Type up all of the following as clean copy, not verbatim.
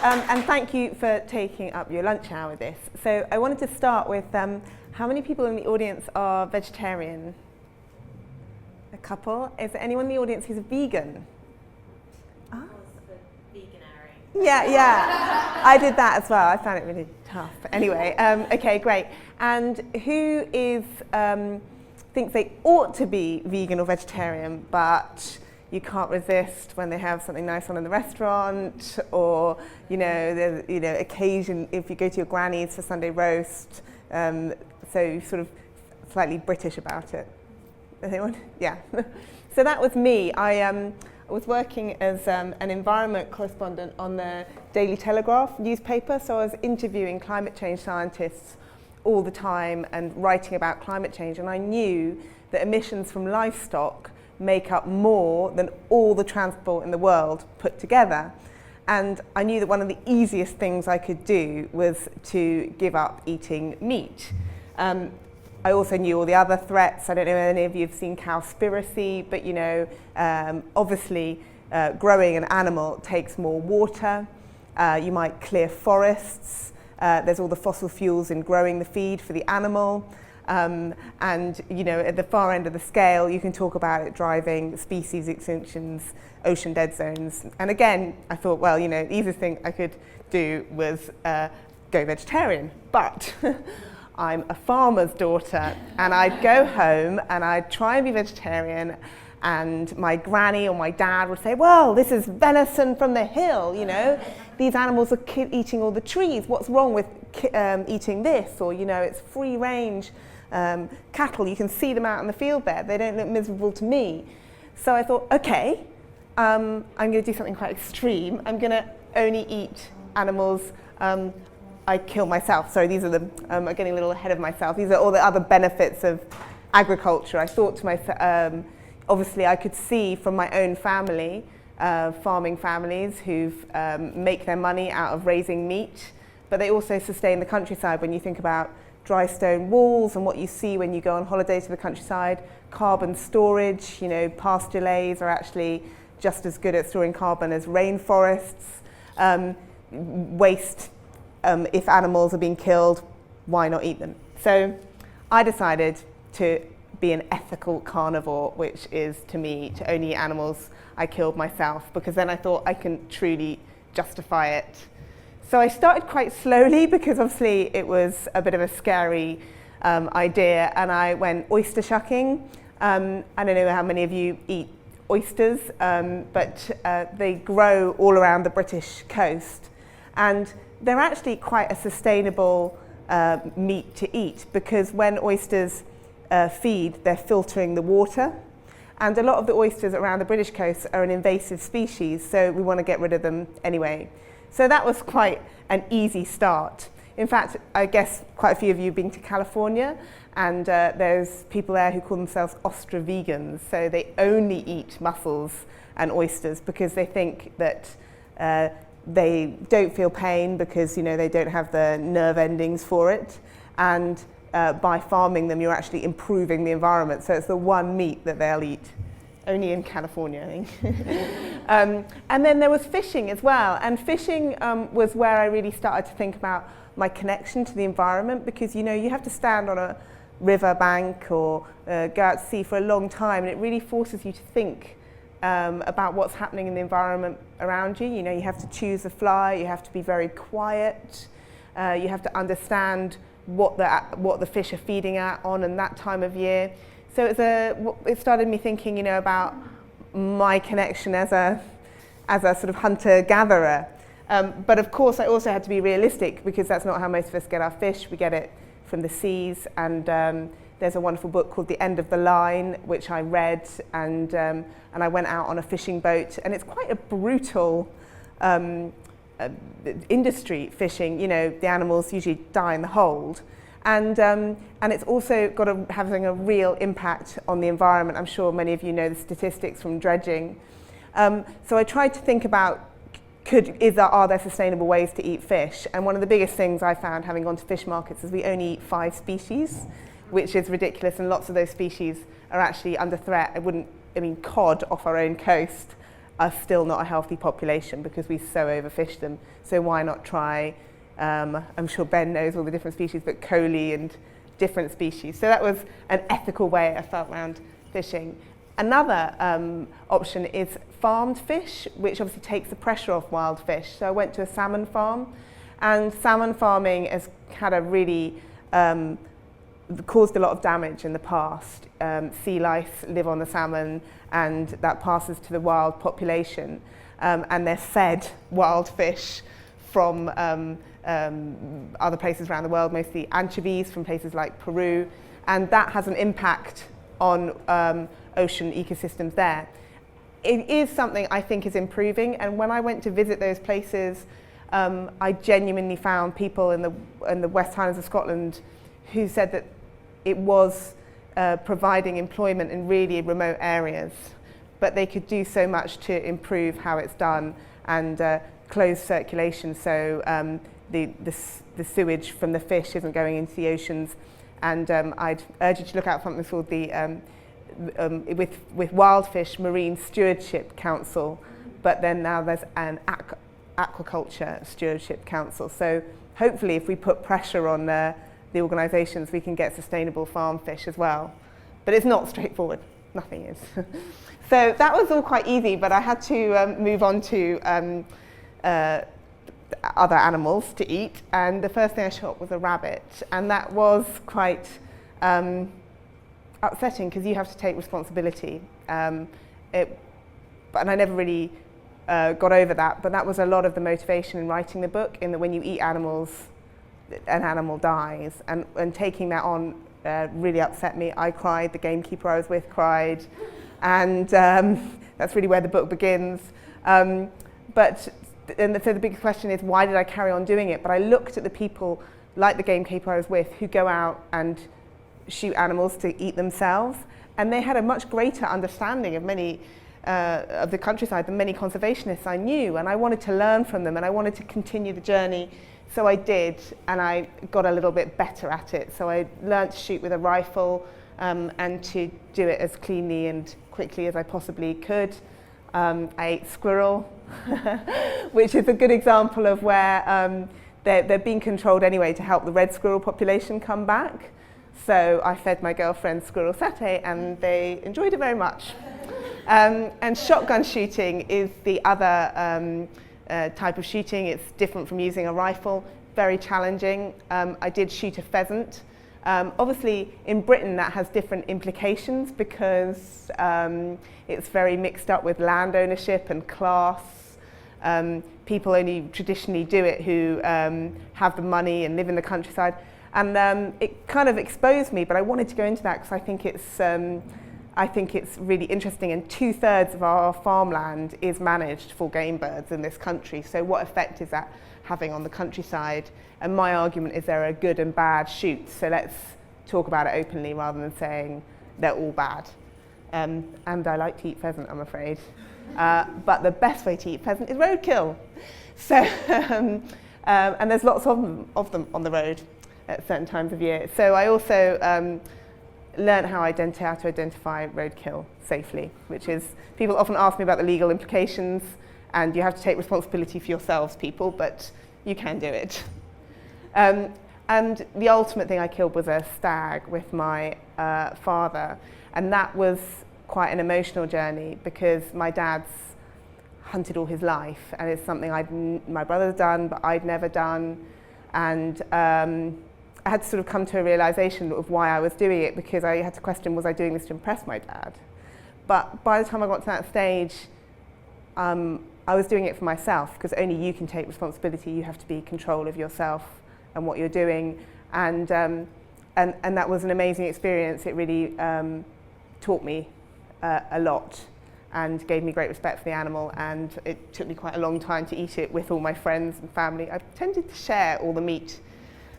And thank you for taking up your lunch hour with this. So I wanted to start with how many people in the audience are vegetarian? A couple. Is there anyone in the audience who's a vegan? Ah. Yeah. I did that as well. I found it really tough. Anyway, okay, great. And who is thinks they ought to be vegan or vegetarian, but you can't resist when they have something nice on in the restaurant, or occasion if you go to your granny's for Sunday roast. So you're sort of slightly British about it. Anyone? Yeah. So that was me. I was working as an environment correspondent on the Daily Telegraph newspaper, so I was interviewing climate change scientists all the time and writing about climate change, and I knew that emissions from livestock make up more than all the transport in the world put together. And I knew that one of the easiest things I could do was to give up eating meat. I also knew all the other threats. I don't know if any of you have seen Cowspiracy, but obviously growing an animal takes more water. You might clear forests. There's all the fossil fuels in growing the feed for the animal. And at the far end of the scale, you can talk about it driving species extinctions, ocean dead zones. And again, I thought, well, the easiest thing I could do was go vegetarian. But I'm a farmer's daughter, and I'd go home and I'd try and be vegetarian, and my granny or my dad would say, well, this is venison from the hill, these animals are eating all the trees, what's wrong with eating this? Or, it's free range cattle, you can see them out in the field there, they don't look miserable to me. So I thought, okay, I'm going to do something quite extreme. I'm going to only eat animals I kill myself. Sorry, these are I'm getting a little ahead of myself. These are all the other benefits of agriculture. I thought to myself, obviously I could see from my own family, farming families who make their money out of raising meat, but they also sustain the countryside. When you think about dry stone walls and what you see when you go on holiday to the countryside, carbon storage, pasture lays are actually just as good at storing carbon as rainforests. Waste, if animals are being killed, why not eat them? So I decided to be an ethical carnivore, which is to me to only eat animals I killed myself, because then I thought I can truly justify it. So I started quite slowly because obviously it was a bit of a scary idea, and I went oyster shucking. I don't know how many of you eat oysters, but they grow all around the British coast, and they're actually quite a sustainable meat to eat, because when oysters feed, they're filtering the water, and a lot of the oysters around the British coast are an invasive species, so we want to get rid of them anyway. So that was quite an easy start. In fact, I guess quite a few of you have been to California, and there's people there who call themselves oyster vegans, so they only eat mussels and oysters because they think that they don't feel pain because they don't have the nerve endings for it, and by farming them you're actually improving the environment. So it's the one meat that they'll eat, only in California, I think. And then there was fishing as well, and fishing was where I really started to think about my connection to the environment, because you have to stand on a river bank or go out to sea for a long time, and it really forces you to think about what's happening in the environment around you. You have to choose a fly, you have to be very quiet, you have to understand what the fish are feeding on in that time of year. So it started me thinking, about my connection as a sort of hunter-gatherer. But of course, I also had to be realistic, because that's not how most of us get our fish. We get it from the seas, and there's a wonderful book called The End of the Line, which I read, and I went out on a fishing boat, and it's quite a brutal industry, fishing. The animals usually die in the hold, and it's also having a real impact on the environment. I'm sure many of you know the statistics from dredging. So I tried to think about, are there sustainable ways to eat fish? And one of the biggest things I found, having gone to fish markets, is we only eat 5 species, which is ridiculous, and lots of those species are actually under threat. Cod off our own coast are still not a healthy population because we so overfish them. So why not try, I'm sure Ben knows all the different species, but Coley and different species. So that was an ethical way I felt around fishing. Another option is farmed fish, which obviously takes the pressure off wild fish. So I went to a salmon farm, and salmon farming has had a really caused a lot of damage in the past. Sea lice live on the salmon, and that passes to the wild population, and they're fed wild fish from other places around the world, mostly anchovies from places like Peru, and that has an impact on ocean ecosystems there. It is something I think is improving, and when I went to visit those places, I genuinely found people in the West Highlands of Scotland who said that it was providing employment in really remote areas, but they could do so much to improve how it's done and close circulation, so the sewage from the fish isn't going into the oceans. And I'd urge you to look out for something called the with Wildfish Marine Stewardship Council, but then now there's an Aquaculture Stewardship Council. So hopefully if we put pressure on the organisations, we can get sustainable farm fish as well. But it's not straightforward, nothing is. So that was all quite easy, but I had to move on to other animals to eat, and the first thing I shot was a rabbit, and that was quite upsetting because you have to take responsibility. And I never really got over that, but that was a lot of the motivation in writing the book, in that when you eat animals, an animal dies, and taking that on really upset me. I cried, the gamekeeper I was with cried, and that's really where the book begins. And so the big question is, why did I carry on doing it? But I looked at the people, like the gamekeeper I was with, who go out and shoot animals to eat themselves, and they had a much greater understanding of many of the countryside than many conservationists I knew, and I wanted to learn from them, and I wanted to continue the journey. So I did, and I got a little bit better at it. So I learned to shoot with a rifle and to do it as cleanly and quickly as I possibly could. I ate squirrel, which is a good example of where they're being controlled anyway to help the red squirrel population come back. So I fed my girlfriend squirrel satay, and they enjoyed it very much. And shotgun shooting is the other type of shooting. It's different from using a rifle, very challenging. I did shoot a pheasant. Obviously, in Britain, that has different implications because it's very mixed up with land ownership and class. People only traditionally do it who have the money and live in the countryside. And it kind of exposed me, but I wanted to go into that because I think it's really interesting, and 2/3 of our farmland is managed for game birds in this country. So what effect is that having on the countryside? And my argument is there are good and bad shoots, so let's talk about it openly rather than saying they're all bad. And I like to eat pheasant, I'm afraid. But the best way to eat pheasant is roadkill. So, and there's lots of them on the road at certain times of year. So I also learned how to identify roadkill safely, which is, people often ask me about the legal implications, and you have to take responsibility for yourselves, people, but you can do it. And the ultimate thing I killed was a stag with my father, and that was quite an emotional journey because my dad's hunted all his life, and it's something my brother's done, but I'd never done, and I had to sort of come to a realization of why I was doing it, because I had to question, was I doing this to impress my dad? But by the time I got to that stage, I was doing it for myself, because only you can take responsibility. You have to be in control of yourself and what you're doing. And that was an amazing experience. It really taught me a lot and gave me great respect for the animal, and it took me quite a long time to eat it with all my friends and family. I tended to share all the meat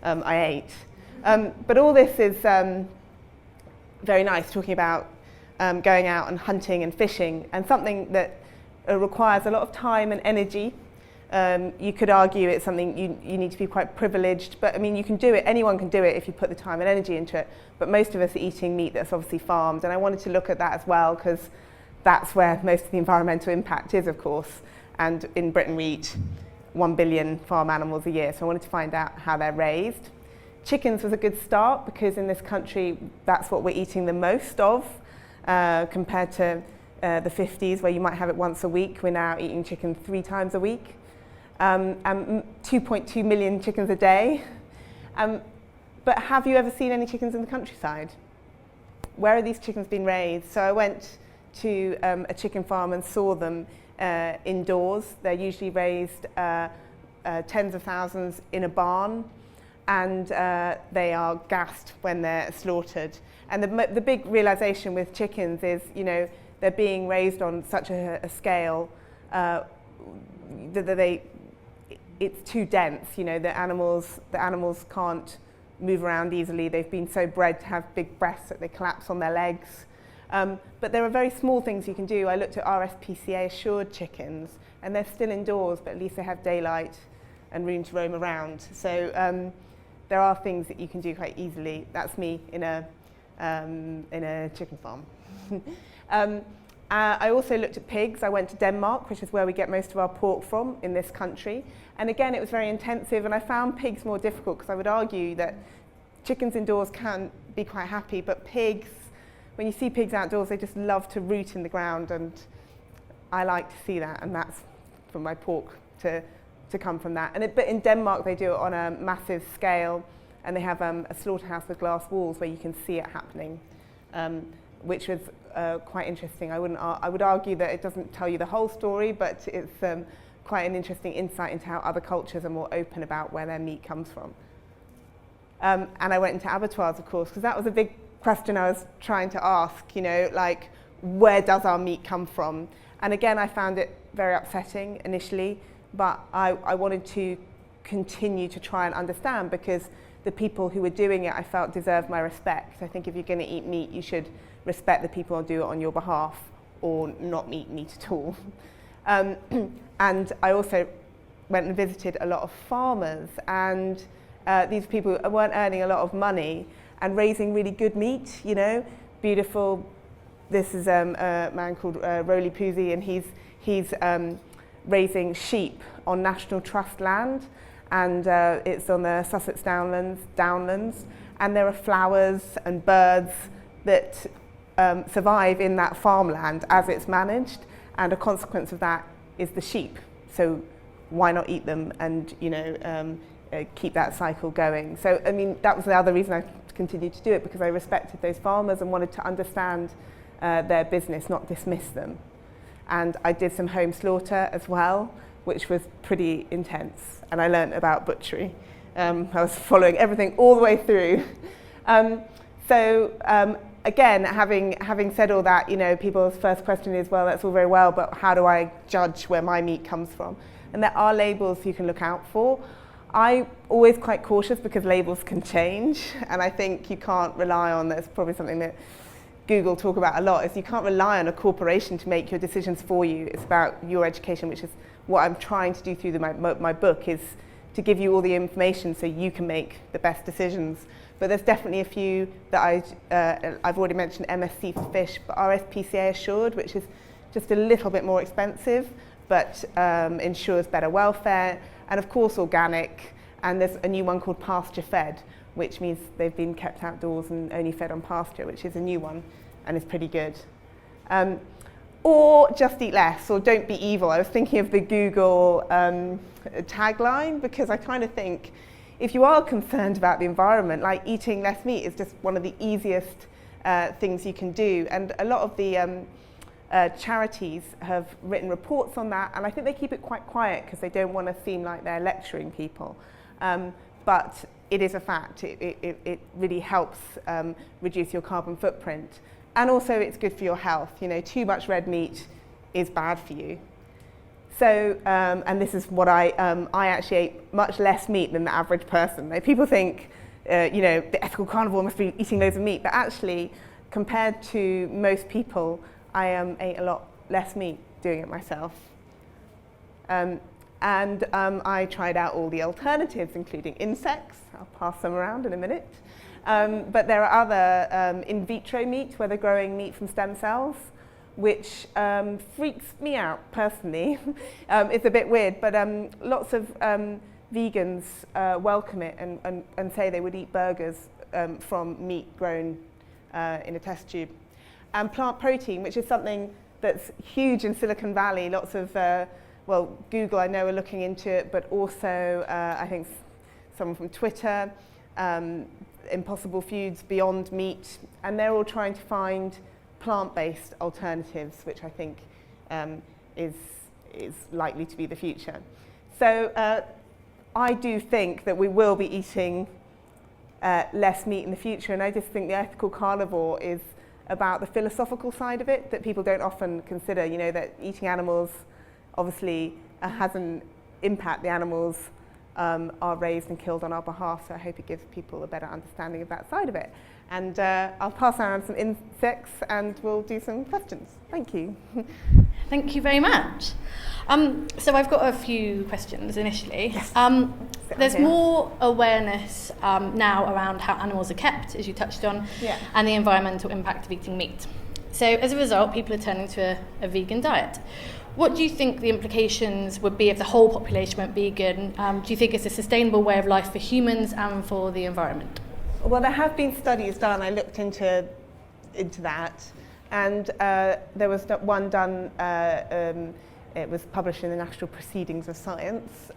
I ate. But all this is very nice, talking about going out and hunting and fishing, and something that requires a lot of time and energy. You could argue it's something you need to be quite privileged, but I mean, you can do it, anyone can do it if you put the time and energy into it, but most of us are eating meat that's obviously farmed, and I wanted to look at that as well, because that's where most of the environmental impact is, of course. And in Britain we eat 1 billion farm animals a year, so I wanted to find out how they're raised. Chickens was a good start because in this country that's what we're eating the most of, compared to the 50s where you might have it once a week. We're now eating chicken 3 times a week, and 2.2 million chickens a day. But have you ever seen any chickens in the countryside? Where are these chickens being raised? So I went to a chicken farm and saw them indoors. They're usually raised tens of thousands in a barn, and they are gassed when they're slaughtered. And the big realization with chickens is, they're being raised on such a scale that it's too dense. The animals can't move around easily. They've been so bred to have big breasts that they collapse on their legs. But there are very small things you can do. I looked at RSPCA assured chickens, and they're still indoors, but at least they have daylight and room to roam around. So there are things that you can do quite easily. That's me in a chicken farm. I also looked at pigs. I went to Denmark, which is where we get most of our pork from in this country. And again, it was very intensive, and I found pigs more difficult because I would argue that chickens indoors can be quite happy, but pigs, when you see pigs outdoors, they just love to root in the ground, and I like to see that, and that's for my pork to come from that. But in Denmark, they do it on a massive scale, and they have a slaughterhouse with glass walls where you can see it happening, which was quite interesting. I would argue that it doesn't tell you the whole story, but it's quite an interesting insight into how other cultures are more open about where their meat comes from. And I went into abattoirs, of course, because that was a big question I was trying to ask, like, where does our meat come from? And again, I found it very upsetting initially, but I wanted to continue to try and understand, because the people who were doing it, I felt, deserved my respect. I think if you're going to eat meat, you should respect the people who do it on your behalf, or not eat meat at all. And I also went and visited a lot of farmers, and these people weren't earning a lot of money and raising really good meat, beautiful. This is a man called Roly Poozy, and he's raising sheep on National Trust land, and it's on the Sussex Downlands, and there are flowers and birds that survive in that farmland as it's managed, and a consequence of that is the sheep. So why not eat them and keep that cycle going? So I mean, that was the other reason I continued to do it, because I respected those farmers and wanted to understand their business, not dismiss them. And I did some home slaughter as well, which was pretty intense, and I learned about butchery. I was following everything all the way through. Again, having said all that, people's first question is, well, that's all very well, but how do I judge where my meat comes from? And there are labels you can look out for. I'm always quite cautious because labels can change, and I think you can't rely on, that's probably something that Google talk about a lot, is you can't rely on a corporation to make your decisions for you. It's about your education, which is what I'm trying to do through my book, is to give you all the information so you can make the best decisions. But there's definitely a few that I've already mentioned, MSC for fish, but RSPCA assured, which is just a little bit more expensive, but ensures better welfare, and of course organic. And there's a new one called pasture fed, which means they've been kept outdoors and only fed on pasture, which is a new one and is pretty good. Or just eat less, or don't be evil. I was thinking of the Google tagline, because I kind of think if you are concerned about the environment, like, eating less meat is just one of the easiest things you can do. And a lot of the charities have written reports on that, and I think they keep it quite quiet because they don't want to seem like they're lecturing people. But it is a fact. It really helps reduce your carbon footprint. And also it's good for your health. Too much red meat is bad for you. So, and this is what I actually ate much less meat than the average person. People think, the ethical carnivore must be eating loads of meat, but actually, compared to most people, I ate a lot less meat doing it myself. And I tried out all the alternatives, including insects. I'll pass them around in a minute. But there are other in vitro meat, where they're growing meat from stem cells, which freaks me out personally. It's a bit weird, but lots of vegans welcome it and say they would eat burgers from meat grown in a test tube. And plant protein, which is something that's huge in Silicon Valley. Lots of, Google I know are looking into it, but also I think someone from Twitter, Impossible Foods, Beyond Meat, and they're all trying to find plant-based alternatives, which I think is likely to be the future. So I do think that we will be eating less meat in the future, and I just think the ethical carnivore is about the philosophical side of it that people don't often consider, you know, that eating animals obviously has an impact. The animals are raised and killed on our behalf, so I hope it gives people a better understanding of that side of it. And I'll pass around some insects and we'll do some questions. Thank you. Thank you very much. So I've got a few questions initially. Yes. There's more awareness now around how animals are kept, as you touched on, and the environmental impact of eating meat. So as a result, people are turning to a vegan diet. What do you think the implications would be if the whole population went vegan? Do you think it's a sustainable way of life for humans and for the environment? Well, there have been studies done. I looked into that, and there was one done. It was published in the National Proceedings of Science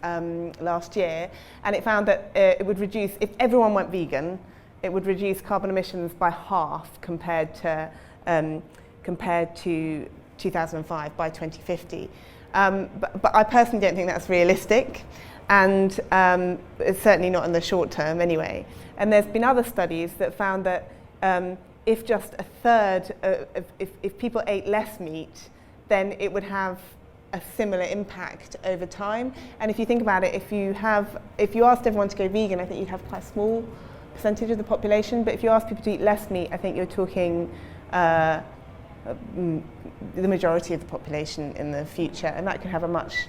last year, and it found that it would reduce, if everyone went vegan, it would reduce carbon emissions by half compared to 2005 by 2050. But I personally don't think that's realistic, and it's certainly not in the short term anyway. And there's been other studies that found that if just a third, if people ate less meat, then it would have a similar impact over time. And if you think about it, if you asked everyone to go vegan, I think you'd have quite a small percentage of the population. But if you ask people to eat less meat, I think you're talking the majority of the population in the future, and that could have a much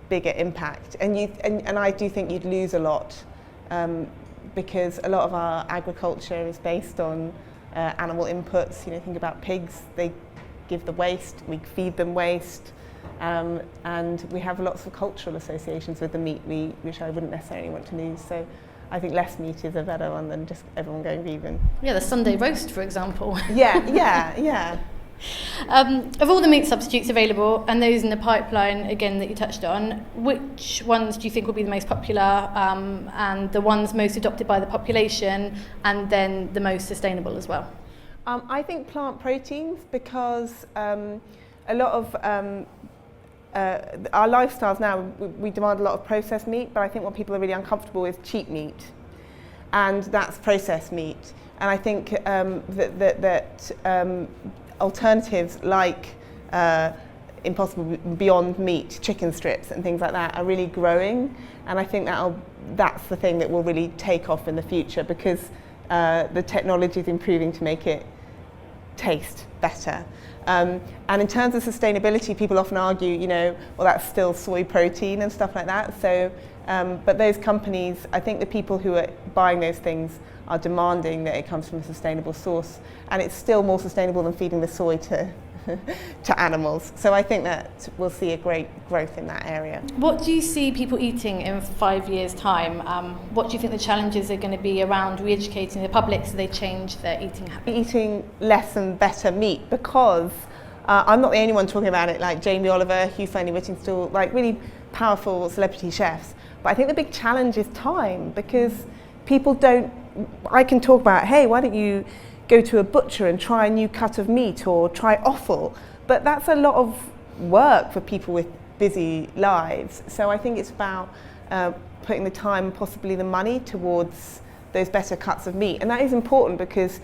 bigger impact. And I do think you'd lose a lot because a lot of our agriculture is based on animal inputs. You know, think about pigs; they give the waste, we feed them waste, and we have lots of cultural associations with the meat, which I wouldn't necessarily want to lose. So I think less meat is a better one than just everyone going vegan. Yeah, the Sunday roast, for example. Yeah. Of all the meat substitutes available and those in the pipeline, again, that you touched on, which ones do you think will be the most popular and the ones most adopted by the population, and then the most sustainable as well? I think plant proteins, because a lot of our lifestyles now, we demand a lot of processed meat, but I think what people are really uncomfortable with is cheap meat, and that's processed meat. And I think that alternatives like Impossible Beyond Meat, chicken strips and things like that are really growing, and I think that's the thing that will really take off in the future, because the technology is improving to make it taste better. And in terms of sustainability, people often argue, you know, well, that's still soy protein and stuff like that. So, but those companies, I think the people who are buying those things are demanding that it comes from a sustainable source, and it's still more sustainable than feeding the soy to animals. So I think that we'll see a great growth in that area. What do you see people eating in 5 years' time? What do you think the challenges are going to be around re-educating the public so they change their eating habits? Eating less and better meat, because I'm not the only one talking about it, like Jamie Oliver, Hugh Fearnley-Whittingstall, like really powerful celebrity chefs. But I think the big challenge is time, because people don't, I can talk about, hey, why don't you go to a butcher and try a new cut of meat or try offal, but that's a lot of work for people with busy lives. So I think it's about putting the time and possibly the money towards those better cuts of meat. And that is important, because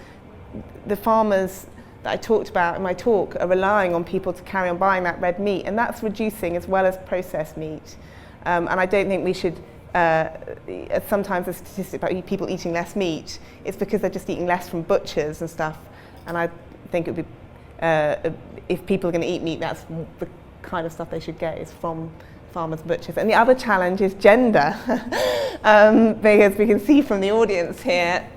the farmers that I talked about in my talk are relying on people to carry on buying that red meat, and that's reducing as well as processed meat. And I don't think we should, sometimes the statistic about people eating less meat, it's because they're just eating less from butchers and stuff. And I think it would be, if people are going to eat meat, that's the kind of stuff they should get is from farmers and butchers. And the other challenge is gender, because we can see from the audience here,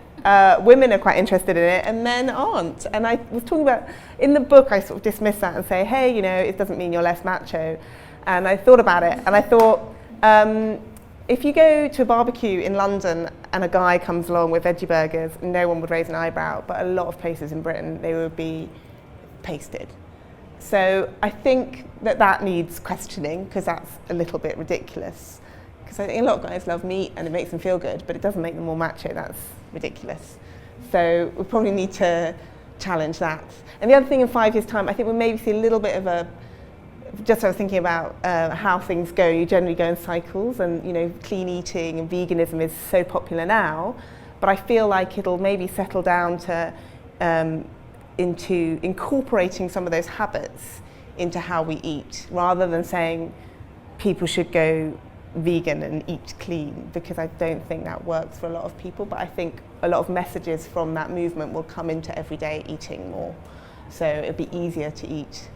women are quite interested in it and men aren't. And I was talking about, in the book I sort of dismiss that and say, hey, you know, it doesn't mean you're less macho. And I thought about it and I thought, if you go to a barbecue in London and a guy comes along with veggie burgers, no one would raise an eyebrow, but a lot of places in Britain, they would be pasted. So I think that needs questioning, because that's a little bit ridiculous. Because I think a lot of guys love meat and it makes them feel good, but it doesn't make them more macho. That's ridiculous. So we probably need to challenge that. And the other thing, in 5 years' time, I think we'll maybe see a little bit of a, just I was thinking about how things go. You generally go in cycles, and you know, clean eating and veganism is so popular now, but I feel like it'll maybe settle down to into incorporating some of those habits into how we eat, rather than saying people should go vegan and eat clean, because I don't think that works for a lot of people. But I think a lot of messages from that movement will come into everyday eating more. So it'll be easier to eat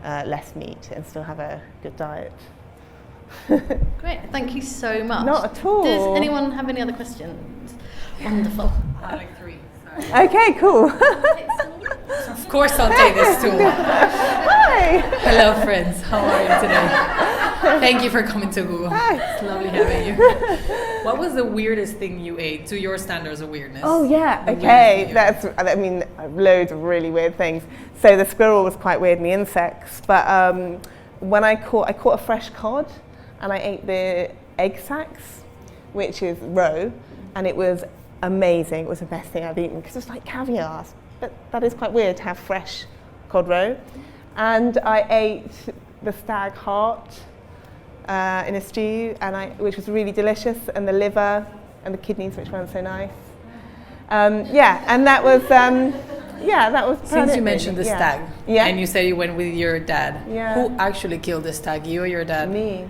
less meat and still have a good diet. Great, thank you so much. Not at all. Does anyone have any other questions? Wonderful. I have like 3. Sorry. Okay, cool. Of course I'll take this too. Hi. Hello friends, how are you today? Thank you for coming to Google. Hi. It's lovely having you. What was the weirdest thing you ate, to your standards of weirdness? Oh yeah, okay. That's, I mean, loads of really weird things. So the squirrel was quite weird and the insects, but when I caught a fresh cod and I ate the egg sacs, which is roe, and it was amazing. It was the best thing I've eaten, because it's like caviar, but that is quite weird to have fresh cod roe. And I ate the stag heart in a stew, which was really delicious, and the liver and the kidneys, which weren't so nice. Yeah, and that was that was. Since you mentioned the stag, yeah, and you said you went with your dad, yeah, who actually killed the stag? You or your dad? Me,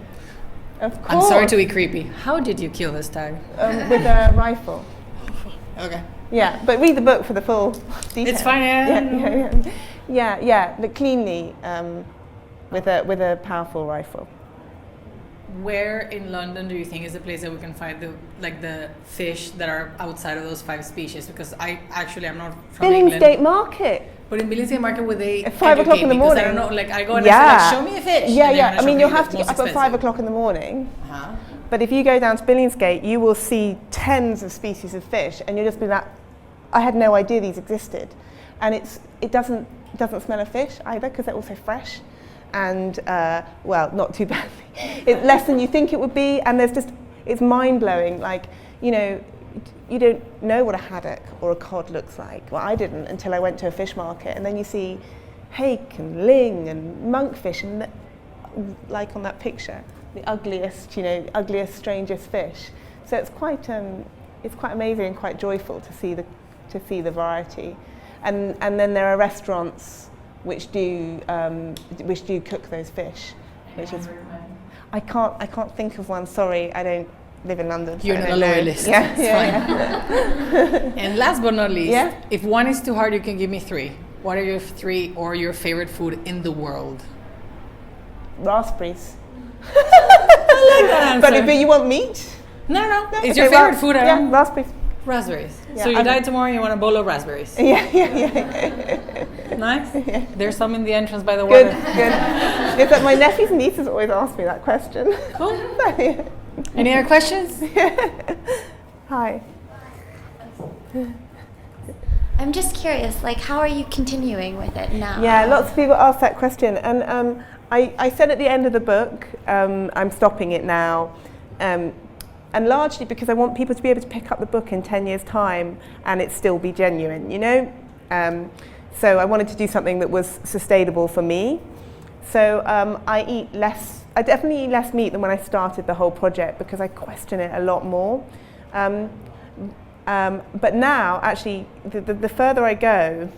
of course. I'm sorry to be creepy. How did you kill the stag? With a rifle. Okay. Yeah, but read the book for the full details. It's fine. Yeah, but cleanly, with a powerful rifle. Where in London do you think is the place that we can find the fish that are outside of those 5 species? Because I'm not from England. Billingsgate Market. But in Billingsgate Market, would they at 5 o'clock in the morning? I don't know. Like I go and I say, show me a fish. Yeah. I mean, you'll have to get up at 5 o'clock in the morning. Uh-huh. But if you go down to Billingsgate, you will see tens of species of fish, and you'll just be like, I had no idea these existed. And it doesn't smell of fish either, because they're also fresh. And well, not too badly. It's less than you think it would be, and it's mind-blowing. Like, you know, you don't know what a haddock or a cod looks like. Well, I didn't until I went to a fish market, and then you see hake and ling and monkfish, and like on that picture, the ugliest, strangest fish. So it's quite amazing and quite joyful to see the variety, and then there are restaurants which do cook those fish, which is. I can't think of one. Sorry, I don't live in London. You're not a loyalist. Yeah. And last but not least, if one is too hard, you can give me 3. What are your 3 or your favorite food in the world? Raspberries. I like that answer. But you want meat? No. It's your favorite food. Yeah, raspberries. Raspberries. Yeah, so you die tomorrow and you want a bowl of raspberries. Yeah. Nice. Yeah. There's some in the entrance by the water. Good. It's that my nephews and nieces always ask me that question. Cool. Any other questions? Hi. I'm just curious, like, how are you continuing with it now? Yeah, lots of people ask that question, and I said at the end of the book, I'm stopping it now. And largely because I want people to be able to pick up the book in 10 years' time and it still be genuine, you know? So I wanted to do something that was sustainable for me. So I definitely eat less meat than when I started the whole project, because I question it a lot more. But now, actually, the further I go,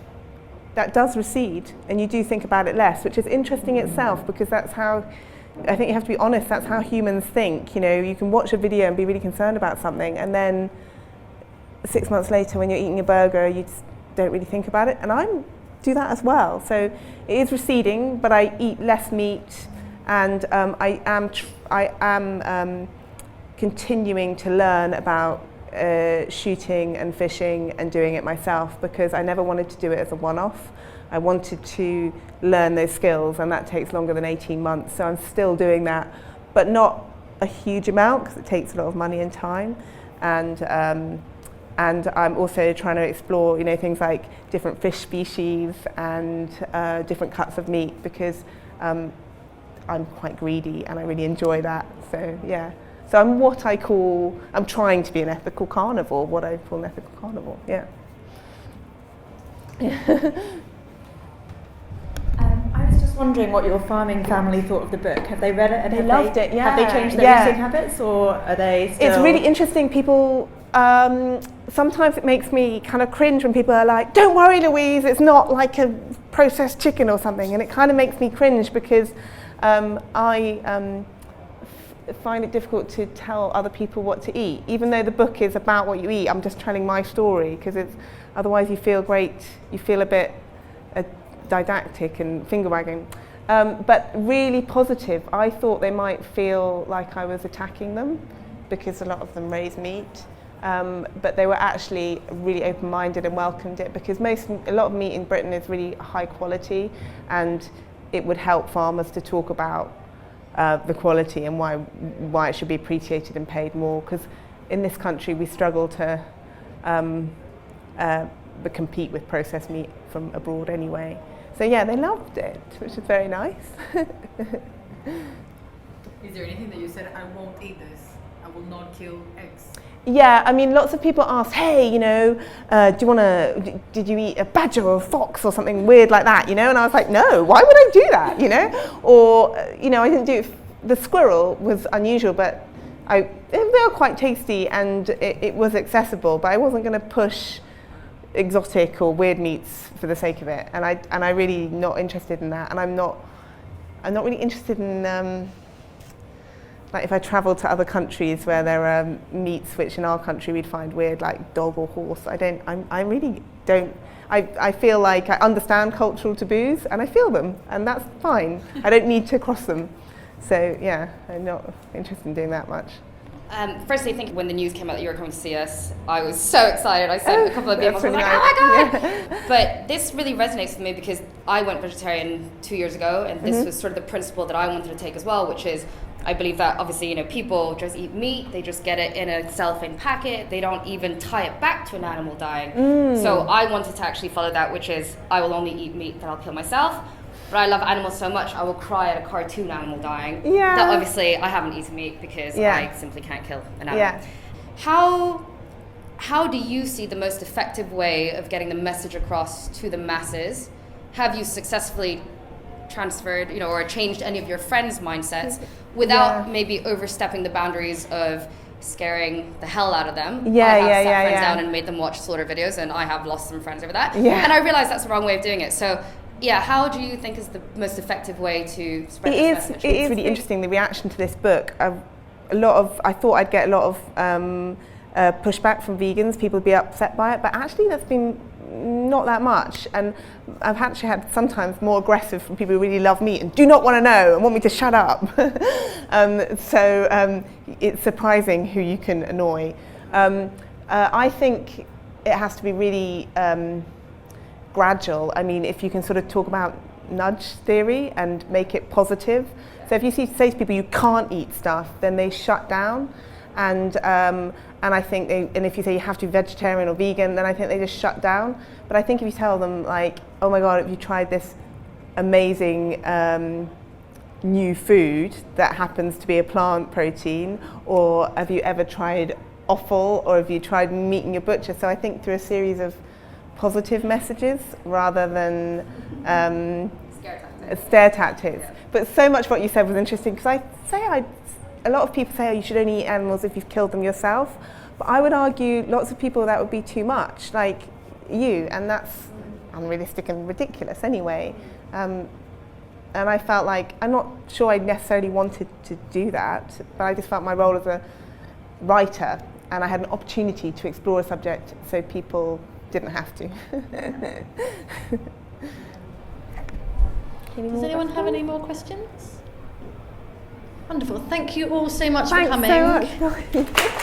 that does recede, and you do think about it less, which is interesting itself, because that's how, I think you have to be honest, that's how humans think. You know, you can watch a video and be really concerned about something, and then 6 months later when you're eating a burger, you just don't really think about it. And I do that as well. So it is receding, but I eat less meat, and I am continuing to learn about shooting and fishing and doing it myself, because I never wanted to do it as a one-off. I wanted to learn those skills, and that takes longer than 18 months. So I'm still doing that, but not a huge amount, because it takes a lot of money and time. And I'm also trying to explore, things like different fish species and different cuts of meat, because I'm quite greedy and I really enjoy that. So yeah. So I'm trying to be an ethical carnivore, what I call an ethical carnivore, yeah. I was just wondering what your farming family thought of the book. Have they read it? And they loved it, yeah. Have they changed their eating habits, or are they still... It's really interesting. People, sometimes it makes me kind of cringe when people are like, don't worry, Louise, it's not like a processed chicken or something. And it kind of makes me cringe, because I find it difficult to tell other people what to eat. Even though the book is about what you eat, I'm just telling my story, because otherwise you feel great, you feel a bit didactic and finger wagging. But really positive. I thought they might feel like I was attacking them, because a lot of them raise meat. But they were actually really open-minded and welcomed it, because a lot of meat in Britain is really high quality, and it would help farmers to talk about the quality and why it should be appreciated and paid more, because in this country we struggle to compete with processed meat from abroad anyway. So yeah, they loved it, which is very nice. Is there anything that you said, I won't eat this, I will not kill eggs? Yeah, I mean, lots of people ask, hey, did you eat a badger or a fox or something weird like that, And I was like, no, why would I do that, Or, I didn't do it. The squirrel was unusual, but they were quite tasty, and it was accessible, but I wasn't going to push exotic or weird meats for the sake of it, and I'm really not interested in that, and I'm not really interested in like if I travel to other countries where there are meats which in our country we'd find weird, like dog or horse. I really don't. I feel like I understand cultural taboos, and I feel them, and that's fine. I don't need to cross them. So yeah, I'm not interested in doing that much. Firstly, I think when the news came out that you were coming to see us, I was so excited. I sent a couple of emails. I was like, nice. oh my God! Yeah. But this really resonates with me, because I went vegetarian 2 years ago, and this was sort of the principle that I wanted to take as well, which is, I believe that obviously, people just eat meat, they just get it in a cellophane packet, they don't even tie it back to an animal dying. So I wanted to actually follow that, which is, I will only eat meat that I'll kill myself. But I love animals so much, I will cry at a cartoon animal dying. Yeah. That obviously I haven't eaten meat, because I simply can't kill an animal. Yeah. How do you see the most effective way of getting the message across to the masses? Have you successfully transferred, or changed any of your friends' mindsets without maybe overstepping the boundaries of scaring the hell out of them? I have sat friends down and made them watch slaughter videos, and I have lost some friends over that. Yeah. And I realized that's the wrong way of doing it. So yeah, how do you think is the most effective way to spread this message? It is really interesting, the reaction to this book. I thought I'd get a lot of pushback from vegans, people would be upset by it, but actually that's been not that much. And I've actually had sometimes more aggressive from people who really love meat and do not want to know and want me to shut up. So it's surprising who you can annoy. I think it has to be really gradual. I mean, if you can sort of talk about nudge theory and make it positive. So if you say to people you can't eat stuff, then they shut down. And I think and if you say you have to be vegetarian or vegan, then I think they just shut down. But I think if you tell them, like, oh my God, have you tried this amazing new food that happens to be a plant protein, or have you ever tried offal, or have you tried meat in your butcher? So I think through a series of positive messages rather than scare tactics. Yeah. But so much what you said was interesting, because a lot of people say, oh, you should only eat animals if you've killed them yourself. But I would argue lots of people that would be too much, like you, and that's unrealistic and ridiculous anyway. And I felt like, I'm not sure I necessarily wanted to do that, but I just felt my role as a writer, and I had an opportunity to explore a subject so people didn't have to. Does anyone have any more questions? Wonderful. Thank you all so much Thanks for coming. So much.